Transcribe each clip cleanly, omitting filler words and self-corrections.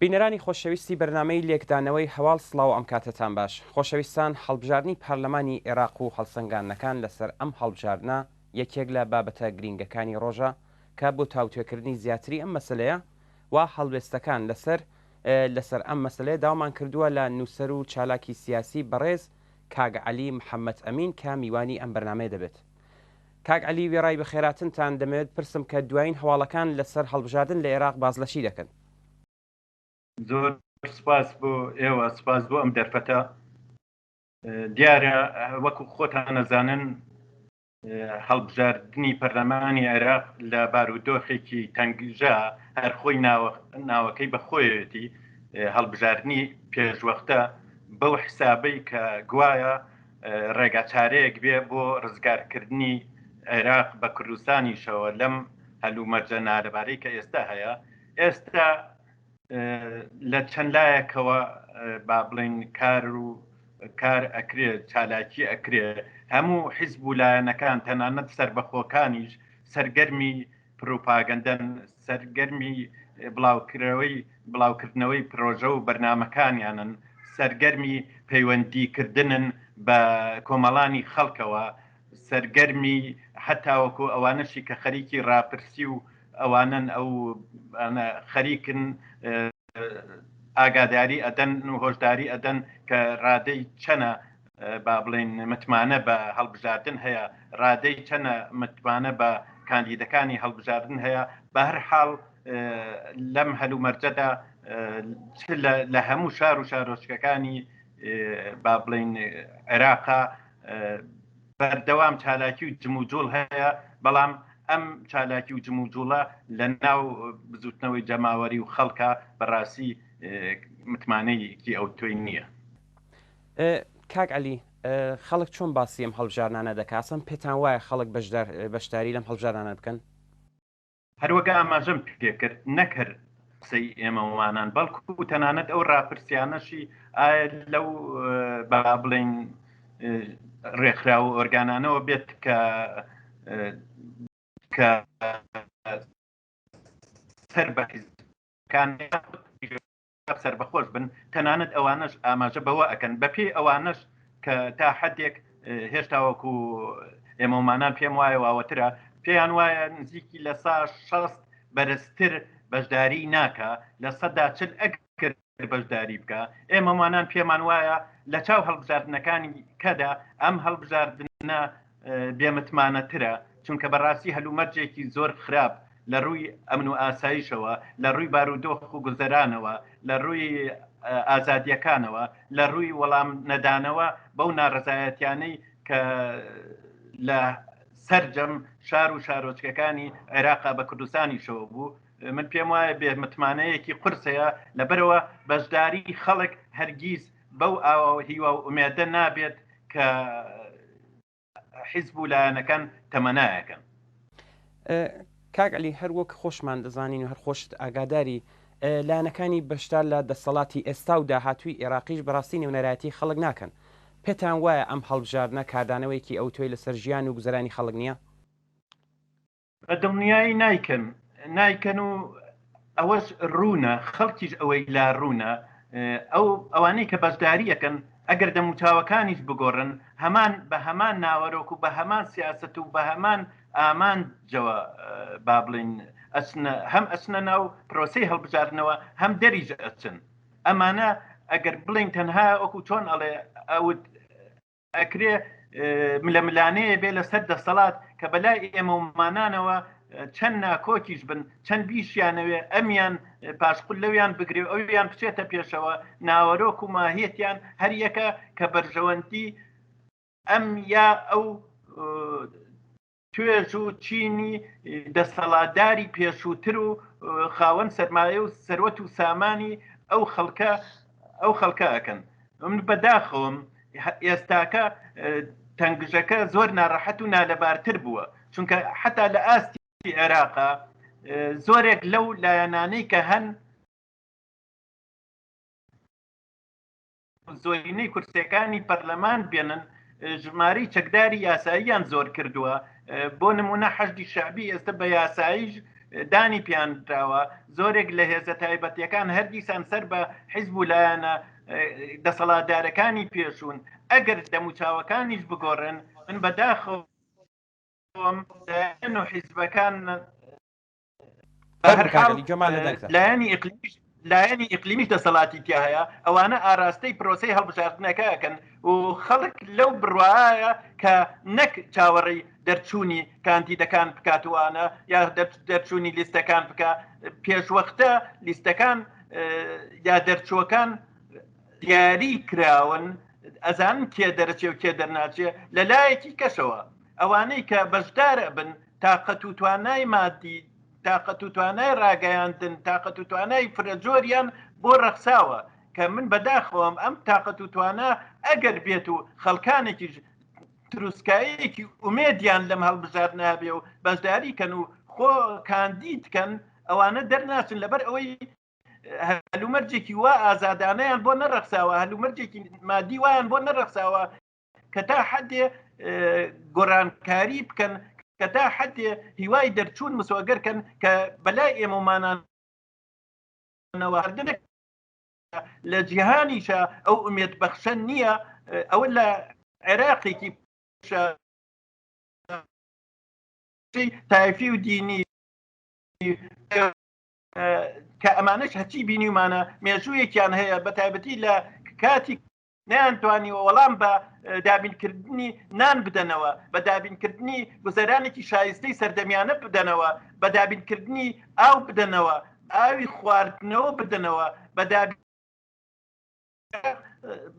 بینەرانی خۆشەویستی بەرنامەی لێکدانەوەی هەواڵ سڵاو ئەم کاتتان باش. خۆشەویستان، هەڵبژاردننی پەرلەمانی عێراق و هەڵسەنگاندنەکان لەسەر ئەم هەڵبژاردنە یەکێک لە بابەتە گرینگەکانی ڕۆژە کە بۆ تاوتوێکردنی زیاتری ئەم مەسلەیە و هەڵوێستەکان لەسەر ئەم مەسلەیە داوامان کردووە لە نووسەر و چالاکی سیاسی بەڕێز کاگ عەلی محەممەد ئەمین کە میوانی ئەم بەرنامەیە دەبێت. کاگ عەلی، وێڕای بەخێراتنتان دەمەوێت پرسم کە دوایین هەواڵەکان لەسەر هەڵبژاردن لە عێراق بازلەشی دەکەن. زۆر سپاس بۆ ئێوە، سپاس بۆ ئەم دەرفەتە. دیارە وەکو خۆتان نەزانن هەڵبژاردننی پەرلەمانی عێراق لە بارودۆخێکی تەنگژە هەرخۆی ناوەکەی بەخۆیەتی هەڵبژاردننی پێشوەختە بەو حسابەی کە گوایە ڕێگا چارەیەک بێ بۆ ڕزگارکردنی عێراق بە کوردستانیشەوە لەم هەلومەرجە نارەبارەی کە ئێستا هەیە. ئێستا لە چەند لایەکەوە با بڵین کار ئەکرێ، چالاکی ئەکرێ. هەموو حیزب و لایەنەکان تەنانەت سربەخۆکانیش سەرگەرمی پروپاگەندەن، سەرگەرمی بڵاوکردنەوەی پرۆژە و بەرنامەکانیانن، سەرگەرمی پەیوەندیکردنن بە کۆمەڵانی خەڵکەوە، سەرگەرمی هەتاوەکو ئەوانەشی کە خەریکی ڕاپرسی و ئەوانن ئەو خەریکن ئاگاداری ئەدەن و هۆشداری ئەدەن کە ڕادەی چەنە با بڵین متمانە بە هەڵبژاردن هەیە، ڕادەی چەنە متمانە بە کاندیدەکانی هەڵبژاردن هەیە. بە هەر حاڵ لەم هەلومەرجەدا لە هەموو شار و شارۆچکەکانی با بڵین عێراقا بەردەوام چالاکی و جموجوڵ هەیە، بەڵام ئەم چالاکی و جموجوڵە لە ناو بزوتنەوەی جەماوەری و خەڵکە بەڕاستی متمانەیەکی ئەو توی نییە. کاگ عەلی، خەڵک چۆن باسی ئەم هەڵبژاردنانە دەکاسن؟ پێتان وایە خەڵک بەشداری لەم هەڵبژاردنانە بکەن؟ هەروەگە ئاماژەم پێکرد نەکرد قسەی ئێمە وانان، بەڵکو تەنانەت ئەو ڕاپرسیانەشی ئایا لەو با بڵین ڕێکخرا و ئۆرگانانەوە بێت کە سەر بەحیزەکان سەربەخۆش بن، تەنانەت ئەوانش ئاماژە بەوە ئەکەن بەپێی ئەوانش کە تا حدێک هێشتا وەکو ئێمەمانان پێم وایە واوەترە، پێیان وایە نزیکی لە 60 بەرزتر بەشداری ناکە، لە 140 ئەگەر بەشداری بکە. ئێمەمانان پێمان وایە لە چاو هەڵبژاردنەکانی کەدا ئەم هەڵبژاردنە بێمتمانەترە، چونکە بەڕاستی هەلومەرجێکی زۆر خراپ لە ڕووی ئەمن و ئاسایشەوە، لە ڕووی بارودۆخ و گوزەرانەوە، لە ڕووی ئازادیەکانەوە، لە ڕووی وەڵام نەدانەوە بەو ناڕزایەتیانەی کە لە سەرجەم شار و شارۆچکەکانی عێراقا بە کوردستانیشەوە بوو. من پێم وایە بێمتمانەیەکی قورسەیە، لەبەرەوە بەشداری خەڵک هەرگیز بەو هیوا و ئومێدە نابێت کە حیزب و لایەنەکان تەمەنایەکەن. کاگ عەلی، هەر وەک خۆشمان دەزانین و هەر خۆشت ئاگاداری لایەنەکانی بەشدار لە دەسەڵاتی ئێستا و داهاتووی عێراقیش بەڕاستی نێونەرایەتی خەڵک ناکەن. پێتان وایە ئەم هەڵبژاردنە کاردانەوەیکی ئەو توێی لەسەر ژیان و گوزەرانی خەڵک نییە؟ بەدڵنیایی نایکەن و ئەوەش ڕوونە، خەڵکیش ئەوەی لا ڕوونە. ئەوانەی کە بەشداریەکەن ئەگەر دەموچاوەکانیش بگۆڕن، هەمان بە هەمان ناوەرۆک و بە هەمان سیاست و بە هەمان ئامانجەوە با بڵین هەم ئەچنە ناو پرۆسەی هەڵبژاردنەوە، هەم دەریژ ئەچن. ئەمانە ئەگەر بڵین تەنها وەکو چۆن ئەڵێ ئەوت ئەکرێ ملە ملانەیە بێ لەسەر دەسەڵات کە بەلای ئێمەمانانەوە چەند ناکۆکیش بن، چەند بیشیانەوێ ئەمیان پاشقول لەویان بگرێ ئەویان بچێتە پێشەوە، ناوەرۆک و ماهیەتیان هەر یەکە کە بەرژەوەندی ئەم یا ئەو توێژ و چینی دەسەڵاتداری پێشووتر و خاوەن سەرمایە و سەروەت و سامانی ئەو خەڵکە ئەکەن. من بەداخەوم ئێستاکە تەنگژەکە زۆر ناڕەحەت و نالەبارتر بووە، چونکە حتا لە ئاستی عێراقا زۆرێک لەو لایەنانەی کە هەن زۆرینەی کورسەکانی پەرلەمان بێنن ژمارەی چەکداری یاساییان زۆر کردووە. بۆ نمونە حەشدی شەعبی ئێستا بە یاساییش دانی پیانراوە زۆرێک لە هێزە تایبەتیەکان هەردیسان سەر بە حیزب و لایەنە دەسەڵاتدارەکانی پێشوون ئەگەر دەموچاوەکانیش بگۆڕن من بەداخەوە حیزبەکان لایەنی ئیقلیمیش دەسەڵاتی تیا هەیە ئەوانە ئاراستەی پرۆسەی هەڵبژاردنەکەکەن و خەڵک لەو بڕواایە کە نەک چاوەڕی دەرچوونی کاندیدەکان بکاتوانە یا دەرچوونی لیستەکان بکە پێشوەختە لیستەکان یا دەرچووەکان دیاری کراون ئەزانن کێ دەرەچێ و کێ دەرناچێ لە لایەکی کەشەوە ئەوانەی کە بەشدارە بن تااقەت و توانای مادی تااقەت و توانای ڕاگەیاندن تااقەت و توانای فرەجۆریان بۆ ڕەخساوە کە من بەداخەوەم ئەم تااقەت و توانە ئەگەر بێت و خەڵکانێکیش تروسکایەکی ئومێدیان لەم هەڵبژاردنە هەبێ و بەشداری کەن و خۆ کاندیدکەن ئەوانە دەرناچن لەبەر ئەوەی هەلومەرجێکی وا ئازادانەیان بۆ نەڕەخساوە هەلومەرجێکی مادی وایان بۆ نەڕەخساوە کە تا حدێ گۆڕانکاری بکەن کە تا حدێ هیوای دەرچوون مسۆگەرکەن کە بەلای ئێمەمانانەوەردنێک لە جیهانیشە ئەو ئومێد بەخشە نییە ئەوە لە عێراقێکی تایفی و دینی کە ئەمانش هەچی بینیمانە مێژوویەکیان هەیە بە تایبەتی لە کاتی نەیانتوانی وەڵام بە دابینکردنی نان بدەنەوە بە دابینکردنی گوزەرانێکی شایستەی سەردەمیانە بدەنەوە بە دابینکردنی ئاو بدەنەوە ئاوی خواردنەوە بدەنەوە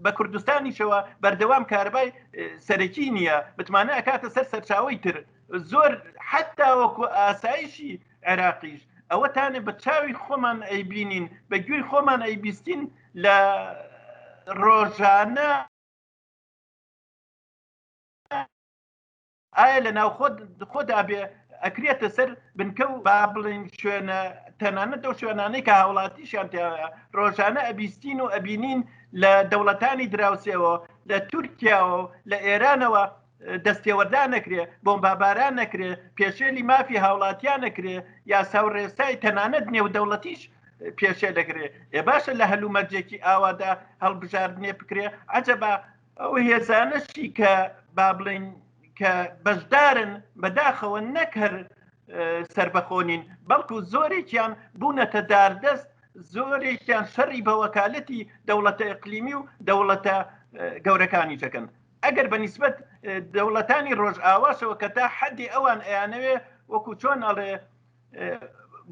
بە کوردستانیشەوە بەردەوام کاربای سەرەکی نییە بتمانە ئەکاتە سەر سەرچاوی تر زۆر حتا وەکو ئاسایشی عێراقیش ئەوەتانێ بە چاوی خۆمان ئەیبینین بە گوێی خۆمان ئەیبیستین لە ڕۆژانە ئایا لە ناو خۆدا بێ ئەکرێتە سەر بنکە و با بڵین شوێنە تەنانەت دەو شوێنانەی کە هاوڵاتیشیان ڕۆژانە ئەبیستین و ئەبینین لە دەوڵەتانی دراوسێەوە لە تورکیاوە لە ئێرانەوە دەستێوەردان نەکرێ بۆمباباران نەکرێ پێشێلی مافی هاوڵاتیان نەکرێ یا ساوڕێستای تەنانەت نێودەوڵەتیش پێشێ دەکرێ باشە لە هەلومەرجێکی ئاوادا هەڵبژاردنێ بکرێ عەجەبا ئەو هێزانەشی کە با بڵین کە بەشدارن بەداخەوە نەکەر سربەخۆنین بەڵکو زۆرێکیان بوونەتە داردەست زۆرێکیان شەڕی بە وەکالەتی دەوڵەتە ئیقلیمی و دەوڵەتە گەورەکانی دەکەن ئەگەر بە نیسبەت دەوڵەتانی ڕۆژئاواشەوە کە تا حەدی ئەوان ئەیانەوێ وەکو چۆن ئەڵێ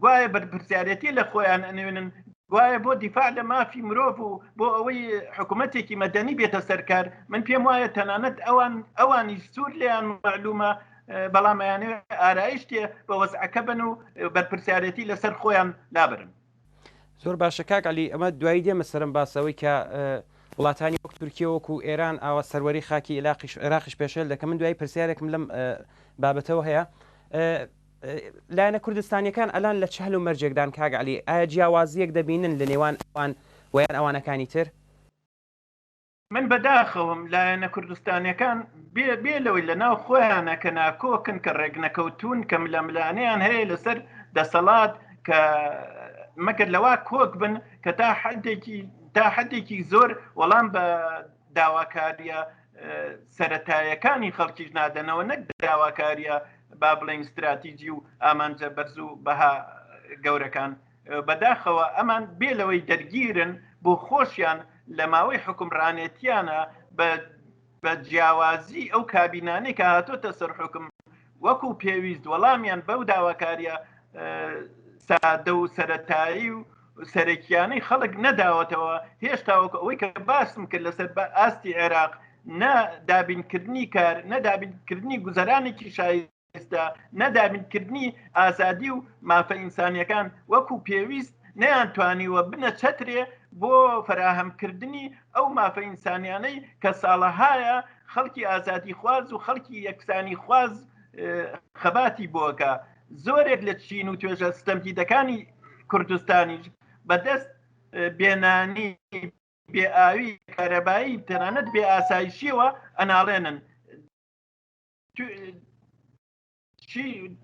گوایە بەرپرسیارەتی لە خۆیان ئەنوێنن گوایە بۆ دیفاع لە مافی مرۆڤ و بۆ ئەوەی حکوومەتێکی مەدەنی بێتە سەرکار من پێم وایە تەنانەت ئەوانیش سوور لیان معلومە بەڵامەیانێ ئارایشتێ بە وەزعەکە بن و بەرپرسیارەتی لەسەر خۆیان لابرن. زۆر باشە کاک عەلی ئەمە دوایی دێمە سەرم باسەوەی کە وڵاتانی وەک تورکیە وەکو ئێران ئاوە سەروەری خاکی عێراقیش پێشێل دەکەم من دوای پرسیارێکم لەم بابەتەوە هەیە لایەنە کوردستانیەکان ئەلان لە چ هەلومەرجێکدان کاک عەلی ئایا جیاوازیەک دەبینن لە نێوان ئەوان ویان ئەوانەکانی تر؟ من بەداخەوم لایەنە کوردستانیەکان بێ لەوەی لە ناو خۆیانە کە ناکۆکن کە ڕێگنەکەوتون کە ملەملانەیان هەیە لەسەر دەسەڵات کە مەگەر لەوا کۆک بن کە تا حدێکی زۆر وەڵام بە داواکاریە سەرەتایەکانی خەڵکیش نادەنەوە نەک داواکاریە با بڵین استراتیجی و ئامانجە بەرز و بەها گەورەکان بەداخەوە ئەمان بێ لەوەی دەرگیرن بۆ خۆشیان لە ماوەی حکومڕانێتیانە بە جیاوازی ئەو کابینانەی کە هاتۆتە سەر حکم وەکو پێویست وەڵامیان بەو داواکاریە سادە و سەرەتایی و سەرەکیانەی خەڵک نەداوەتەوە هێشتا وەکو ئەوەی کە باسم کرد لەسەر ئاستی عێراق نەدابینکردنی کار نەدابینکردنی گوزەرانێکی شایستە نەدابینکردنی ئازادی و مافە ئینسانیەکان وەکو پێویست نەیانتوانیوە بنە چەترێ بۆ فراهەمکردنی ئەو مافە ئینسانیانەی کە ساڵەهایە خەڵکی ئازادی خواز و خەڵکی یەکسانی خواز خەباتی بۆکە زۆرێک لە چین و توێژە ستەمکیدەکانی کوردستانیش بەدەست بێنانی بێئاوی کارەبایی تەنانەت بێ ئاسایشیەوە ئەناڵێنن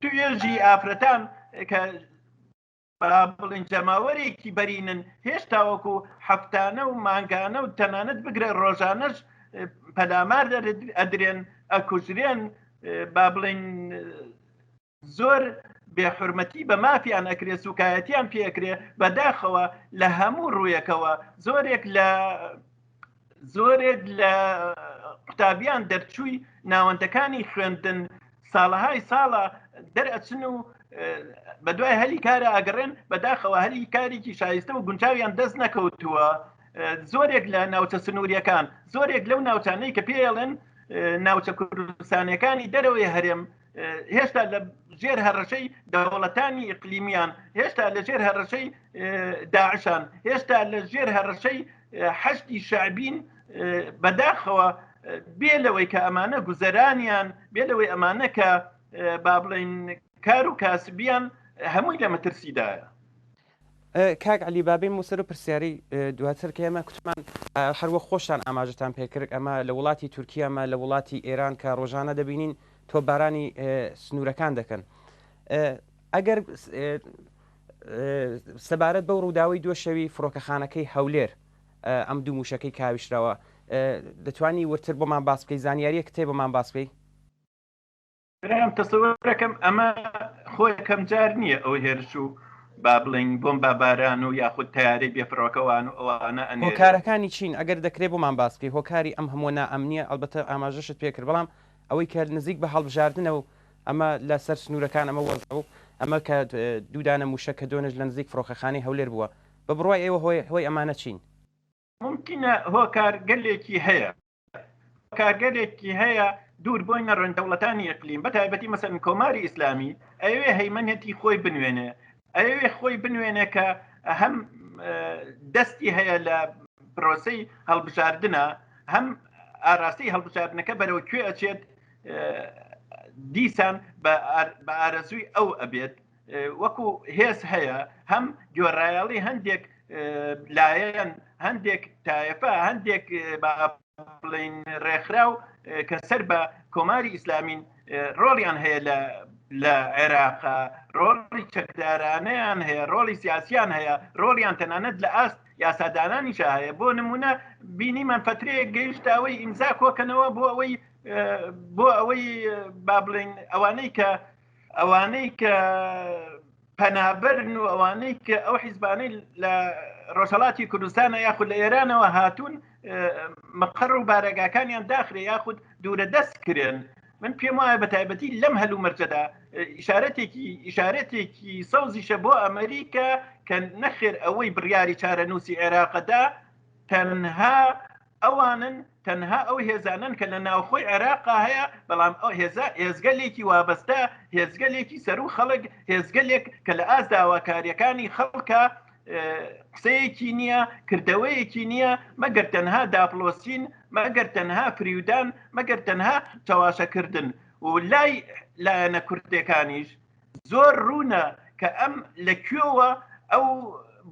توێژی ئافرەتان کە بڵین جەماوەرێکی بەرینن هێشتا وەکو هەفتانە و مانگانە و تەنانەت بگرێ ڕۆژانەش پەلامار ئەدرێن ئەکوژرێن با بڵین زۆر بێحورمەتی بە مافیان ئەکرێ سوکایەتیان پێکرێ بەداخەوە لە هەموو ڕوویەکەوە زۆرێک لە قوتابیان دەرچووی ناوەندەکانی خوێندن ساڵەهای ساڵە دەرئەچن و بە دوای هەلی کارە ئەگەڕێن بەداخەوە هەلی کارێکی شایستە و گونجاویان دەست نەکەوتووە زۆرێک لە ناوچە سنووریەکان زۆرێک لەو ناوچانەی کە پێڵێن ناوچە کوردستانیەکانی دەرەوەی هەرێم هێشتا لە ژێر هەڕەشەی دەوڵەتانی ئیقلیمیان هێشتا لە ژێر هەڕەشەی داعشان هێشتا لە ژێر هەڕەشەی حەشتی شعبین بەداخەوە بێ لەوەی کە ئەمانە گوزەرانیان بێ لەوەی ئەمانە کە با بڵین کار و کاسبیان هەمووی لە مەترسیدایە. کاک علی بابی موسەر و پرسیاری دواتر کە ئێمە کوتمان هەروە خۆشان ئاماژتان پێکرد ئەمە لە وڵاتی تورکیەمە لە وڵاتی ئێران کە ڕۆژانە دەبینین تۆبارانی سنوورەکان دەکەن ئەگەر سەبارەت بەو ڕووداوی دووە شەوی فڕۆکەخانەکەی هەولێر ئەم دوو موشەکەی کاویشراوە دەتوانی ورتر بۆمان باس بکەی زانیاریە کتێ بۆمان باس بکەی برام تەسەوەرەکەم ئەمە خۆی یەکەم جار نییە ئەو هێرش و با بڵین بۆم باباران و یاخود تیاری بێفڕۆکەوان و ئەوانە هۆکارەکانی چین ئەگەر دەکرێت بۆمان باس بکەی هۆکاری ئەم هەموو نائەمنیە ئەلبەتە ئاماژەشت پێکرد بەڵام ئەوەی کە نزیک بە هەڵبژاردنەوە ئەمە لە سەر سنوورەکان ئەمە وەرزە و ئەمە کە دوودانە موشە کە دۆنش لە نزیک فڕۆکەخانەی هەولێر بووە بە بڕوای ئێوە هۆی ئەمانە چین ممکنە هۆکارگەلێکی هەیە کارگەلێکی هەیە دوور بۆی نەڕۆن دەوڵەتانی ئیقلیم بەتایبەتی مەسەن کۆماری ئیسلامی ئەوێ هەیمەنێتی خۆی بنوێنێ ئەوێ خۆی بنوێنێ کە هەم دەستی هەیە لە پرۆسەی هەڵبژاردنە هەم ئاراستی هەڵبژاردنەکە بەرەو کوێ ئەچێت دیسان بە ئارەزووی ئەو ئەبێت وەکو هێز هەیە هەم گوێڕایاڵی هەندێک لایەن هەندێک تایەفە هەندێک بڵین ڕێکخراو کە سەر بە کۆماری ئیسلامین ڕۆڵیان هەیە لە عێراقا ڕۆڵی چەکدارانەیان هەیە ڕۆڵی سیاسیان هەیە ڕۆڵیان تەنانەت لە ئاست یاسادانانیش هەیە بۆ نمونە بینیمان فترەیەک گەیشتاوەی ئیمزا کۆکەنەوە بۆ ئەوەی با بڵین ئەوانەی کە پەنابەرن و ئەوانەی کە ئەو حیزبانەی لە ڕۆژهەڵاتی کوردستانە یاخود لە ئێرانەوە هاتوون مەقڕ و بارەگاکانیان داخرێ یاخود دوورە دەست کرێن من پێم وایە بە تایبەتی لەم هەلوو مەرجەدا ئیشارەتێکی سەوزیشە بۆ ئەمریکا کە نەخێر ئەوەی بڕیاری چارەنووسی عێراقەدا تەنها ئەوانن تەنها ئەو هێزانن کە لە ناوخۆی عێراقا هەیە بەڵام ئەو هێزگەلێکی وابەستە هێزگەلێکی سەر و خەڵک هێزگەلێک کە لە ئاز داواکاریەکانی خەڵکە قسەیەکی نییە کردەوەیەکی نییە مەگەر تەنها داپلۆسین مەگەر تەنها فریودان مەگەر تەنها چاواشەکردن و لایەنە کوردەکانیش زۆر ڕوونە کە ئەم لەکوێوە ئەو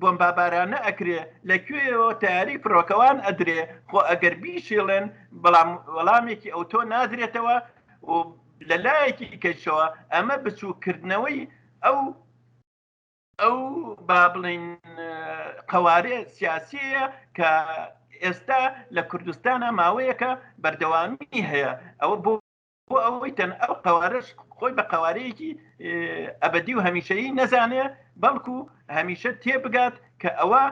بۆمبابارانە ئەکرێ لەکوێەوە تیاری فڕۆکەوان ئەدرێ خۆ ئەگەر بیشێڵێن بەڵام وەڵامێکی ئەو تۆ نادرێتەوە و لە لایەکی کەشەوە ئەمە بچووکردنەوەی ئەو با بڵین قەوارێ سیاسیە کە ئێستا لە کوردستانە ماوەیەکە بەردەوامی هەیە ئەوە بۆ ئەوەی تەن ئەو قەوارش خۆی بە قەوارەیەکی ئەبەدی و هەمیشەیی نەزانێ بەڵکو هەمیشە تێبگات کە ئەوە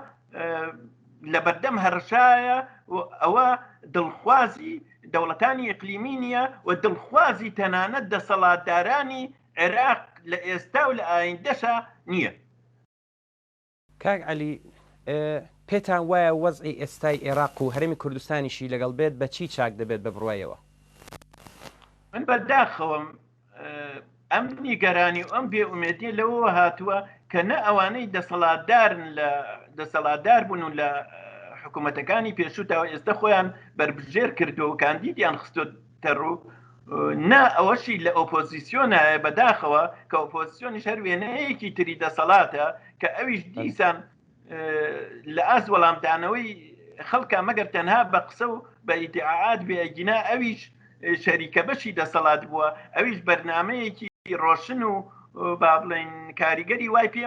لە بەردەم هەرشایە و ئەوە دڵخوازی دەوڵەتانی ئیقلیمی نیە و دڵخوازی تەنانەت دەسەڵاتدارانی عێراق لە ئێستا و لە ئایندەشە نییە. کاک عەلی پێتان وایە وەزعی ئێستای عێراق و هەرێمی کوردستانیشی لەگەڵ بێت بە چی چاک دەبێت بە بڕوایەوە؟ من بەداخەوەم ئەم نیگەرانی و ئەم بێئومێدیە لەوە هاتووە کە نە ئەوانەی دەسەڵاتدار بوون و لە حکوومەتەکانی پێشووتەوە ئێستا خۆیان بربژێر کردو و کاندیدیان خستۆ تەڕوو نا ئەوەشی لە ئۆپۆزیسیۆنە بەداخەوە کە ئۆپۆزیسیۆنیش هەر وێنەیەکی تری دەسەڵاتە کە ئەویش دیسان لە ئاز وەڵامدانەوەی خەڵکە مەگەر تەنها بە قسە و بە ئیدعاءات بێگینا ئەویش شەریکە بەشی دەسەڵات بووە ئەویش بەرنامەیەکی ڕۆشن با بڵێن کاریگەری وای پێ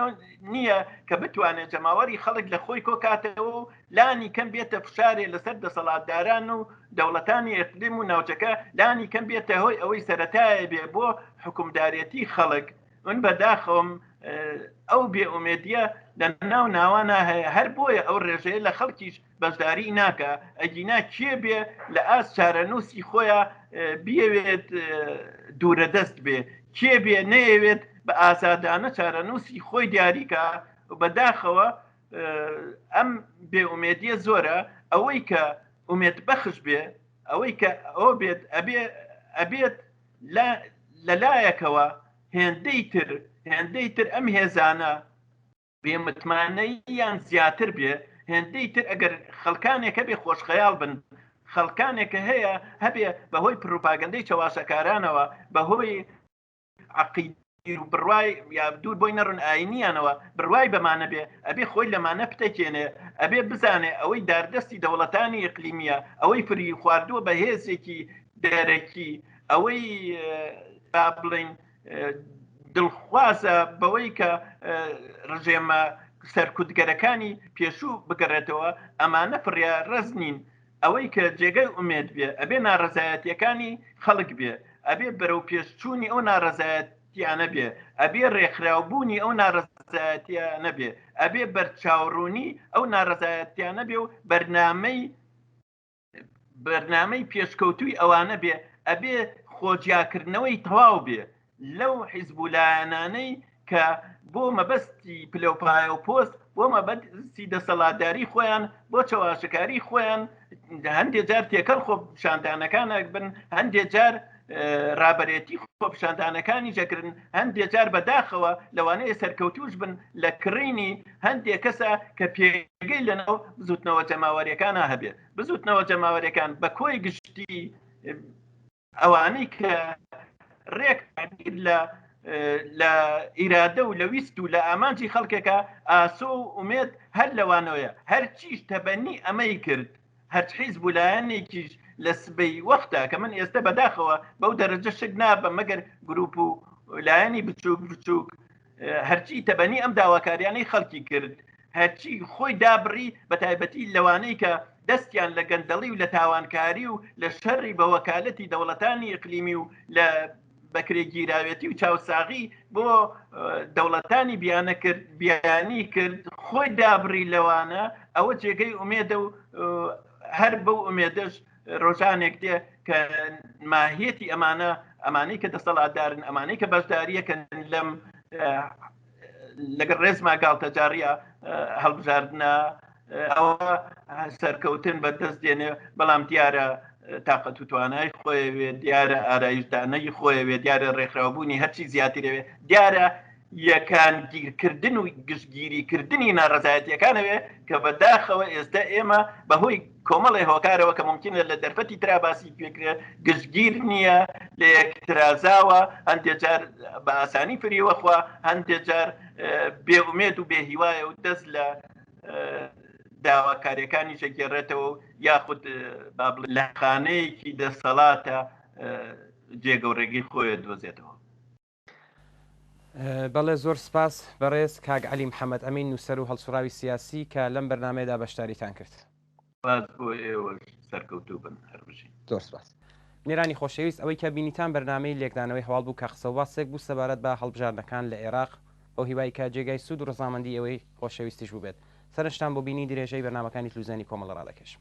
نییە کە بتوانێت جەماوەری خەڵک لە خۆی کۆکاتەوە و لانی کەم بێتە فشارێ لەسەر دەسەڵاتداران و دەوڵەتانی ئەقلیم و ناوچەکە لانی کەم بێتە هۆی ئەوەی سەرەتایە بێ بۆ حکومدارەتی خەڵک من بەداخەوم ئەو بێئومێدیە لە ناو ناوانە هەیە هەر بۆیە ئەو ڕێژەیە لە خەڵکیش بەشداری ناکە ئەگینا کێ بێ لە ئاس چارەنووسی خۆیان بیەوێت دوورە دەست بێ کێ بێ نەیەوێت بە ئازادانە چارەنووسی خۆی دیاریکە بەداخەوە ئەم بێئومێدیە زۆرە ئەوەی کە ئومێد بەخش بێ ئەوەی کە ئەو بێت ئەبێت لەلایەکەوە هێندەی تر ئەم هێزانە بێمتمانەیان زیاتر بێ هێندەی تر ئەگەر خەڵکانێکە بێ خۆشخەیاڵ بن خەڵکانێکە هەیە هەبێ بەهۆی پروپاگەندەی چاواشەکارانەوە بەهۆی عەقیدە بڕوای یا دوور بۆی نەڕن ئاینیانەوە بڕوای بەمانە بێ ئەبێ خۆی لەمانە پتەکێنێ ئەبێ بزانێ ئەوەی داردەستی دەوڵەتانی ئیقلیمیە ئەوەی فری خواردووە بە هێزێکی دەرەکی ئەوەی با بڵێن دڵخوازە بەوەی کە ڕژێمە سەرکوتگەرەکانی پێشوو بگەڕێتەوە ئەمانە فڕیا ڕەز نین ئەوەی کە جێگەی ئومێد بێ ئەبێ ناڕەزایەتیەکانی خەڵک بێ ئەبێ بەرەو پێشچوونی ئەو ناڕەزایەتیانە بێ ئەبێ ڕێکخراوبوونی ئەو ناڕەزایەتیانە بێ ئەبێ بەرچاوڕوونی ئەو ناڕەزایەتیانە بێ و بەرنامەی پێشکەوتووی ئەوانە بێ ئەبێ خۆجیاکردنەوەی تەواو بێ لەو حیزبولایەنانەی کە بۆ مەبەستی پلەپایە و پۆست بۆ مەبەستی دەسەڵاتداری خۆیان بۆ چاواشەکاری خۆیان هەندێک جار تێکەڵ خۆ پیشاندانەکانە بن هەندێک جار ڕابەرێتی خۆ پیشاندانەکانی جەگرن هەندێک جار بەداخەوە لەوانەیە سەرکەوتوش بن لە کڕینی هەندێک کەسە کە پێگەی لەناو بزوتنەوە جەماوەریەکانە هەبێت بزوتنەوە جەماوەریەکان بە کۆی گشتی ئەوانەی کە ڕێک لە ئیرادە و لە ویست و لە ئامانجی خەڵکێکە ئاسۆ و ئومێد هەر لەوانەوەیە هەر چیش تەبەنی ئەمەی کرد هەر حیزبولایەنێکیش لە سبەی وەختە کە من ئێستا بەداخەوە بەو دەرەجە شک نابە مەگەر گروپ و لایەنی بچووک هەرچی تەبەنی ئەم داواکاریانەی خەڵکی کرد هەرچی خۆی دابڕی بە تایبەتی لەوانەی کە دەستیان لە گەندەڵی و لە تاوانکاری و لە شەڕی بە وەکالەتی دەوڵەتانی ئیقلیمی و لە بەکرێگیراوێتی و چاوساغی بۆ دەوڵەتانی بیانی کرد خۆی دابڕی لەوانە ئەوە جێگەی ئومێدە و هەر بەو ئومێدەش ڕۆژانێک دێ کە ماهیەتی ئەمانەی کە دەسەڵاتدارن ئەمانەی کە بەشداریەکەن لەم لەگەڵ ڕێزما گاڵتەجاریە هەڵبژاردنە ئەوە سەرکەوتن بەدەست دێنێ بەڵام دیارە تااقەت و توانای خۆیوێ دیارە ئارایشدانەی خۆیوێ دیارە ڕێکخراوبوونی هەرچی زیاترەوێ دیارە یەکان گیرکردن و گشتگیریکردنی ناڕەزایەتیەکانەوێ کە بەداخەوە ئێستا ئێمە بەهۆی کۆمەڵی هۆکارەوە کە ممکنە لە دەرفەتی تراباسی پێکرێت گشتگیر نییە لە یەکترازاوە هەندێک جار بە ئاسانی فریوەخوا هەندێک جار بێئومێد و بێهیوایە و دەست لە داواکاریەکانی شەگێڕێتەوە یاخود لە خانەیەکی دەسەڵاتە جێگە و ڕێگەی خۆیە دۆزێتەوە. بەڵێ زۆر سپاس بەڕێز کاک عەلی محەممەد ئەمین نووسەر و هەڵسوراوی سیاسی کە لەم بەرنامەیەدا بەشداریتان کرد. بۆ ئێوە سەرکەوتوو بن هەربژین. زۆر سپاس. نێرانی خۆشەویست ئەوەی کە بینیتان بەرنامەی لێکدانەوەی هەواڵ بوو کە قسەواسێک بوو سەبارەت بە هەڵبژاردنەکان لە عێراق بۆ هیوای کە جێگای سوود و ڕزامەندی ئەوەی خۆشەویستیش بوو بێت. سەرنجتان بۆ بینی درێژەی بەرنامەکانی تلویزیۆنی کۆمەڵ ڕادەکەشم.